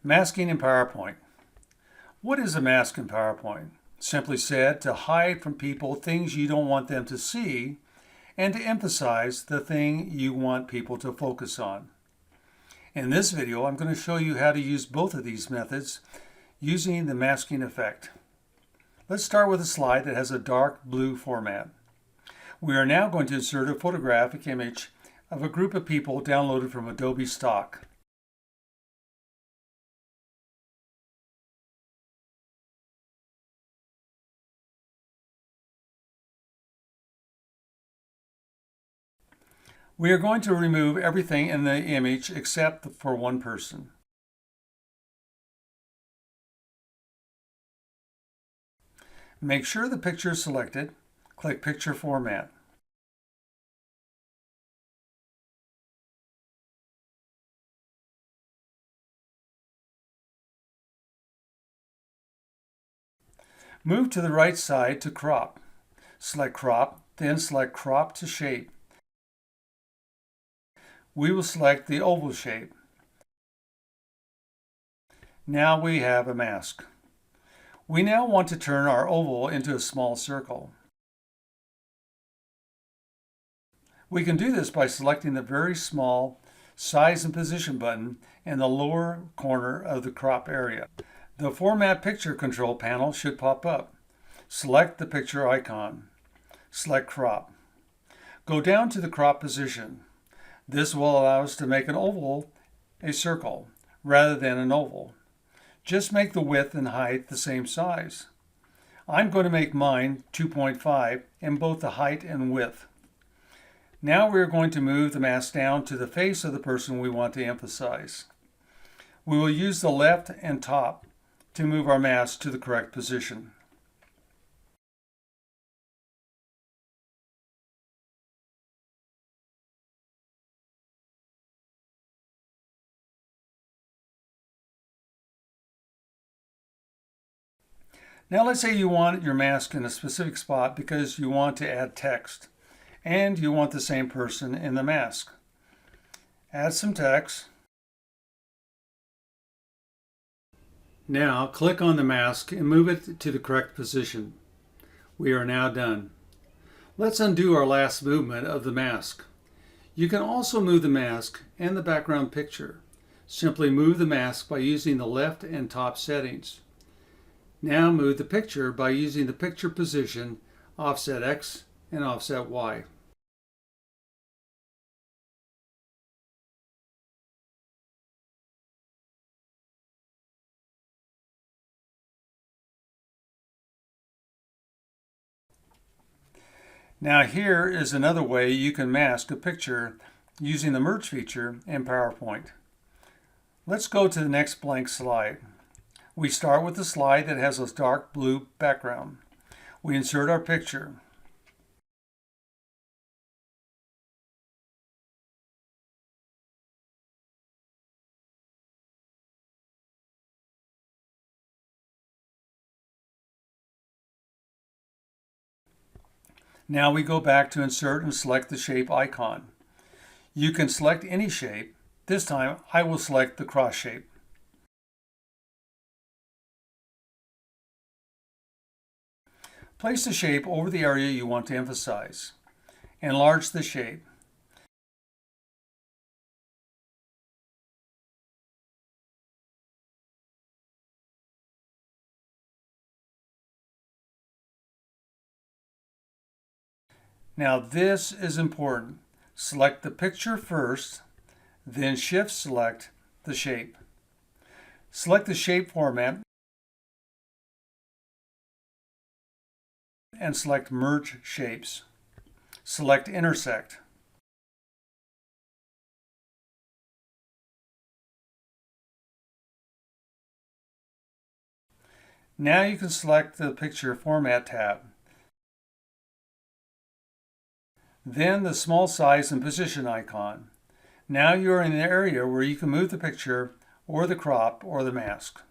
Masking in PowerPoint. What is a mask in PowerPoint? Simply said, to hide from people things you don't want them to see and to emphasize the thing you want people to focus on. In this video, I'm going to show you how to use both of these methods using the masking effect. Let's start with a slide that has a dark blue format. We are now going to insert a photographic image of a group of people downloaded from Adobe Stock. We are going to remove everything in the image except for one person. Make sure the picture is selected. Click Picture Format. Move to the right side to Crop. Select Crop, then select Crop to Shape. We will select the oval shape. Now we have a mask. We now want to turn our oval into a small circle. We can do this by selecting the very small Size and Position button in the lower corner of the crop area. The Format Picture control panel should pop up. Select the picture icon. Select Crop. Go down to the crop position. This will allow us to make an oval a circle rather than an oval. Just make the width and height the same size. I'm going to make mine 2.5 in both the height and width. Now we're going to move the mask down to the face of the person we want to emphasize. We will use the left and top to move our mask to the correct position. Now let's say you want your mask in a specific spot because you want to add text and you want the same person in the mask. Add some text. Now click on the mask and move it to the correct position. We are now done. Let's undo our last movement of the mask. You can also move the mask and the background picture. Simply move the mask by using the left and top settings. Now move the picture by using the picture position, offset X and offset Y. Now here is another way you can mask a picture using the merge feature in PowerPoint. Let's go to the next blank slide. We start with the slide that has a dark blue background. We insert our picture. Now we go back to insert and select the shape icon. You can select any shape. This time I will select the cross shape. Place the shape over the area you want to emphasize. Enlarge the shape. Now this is important. Select the picture first, then shift select the shape. Select the shape format and select Merge Shapes. Select Intersect. Now you can select the Picture Format tab. Then the small size and position icon. Now you are in the area where you can move the picture or the crop or the mask.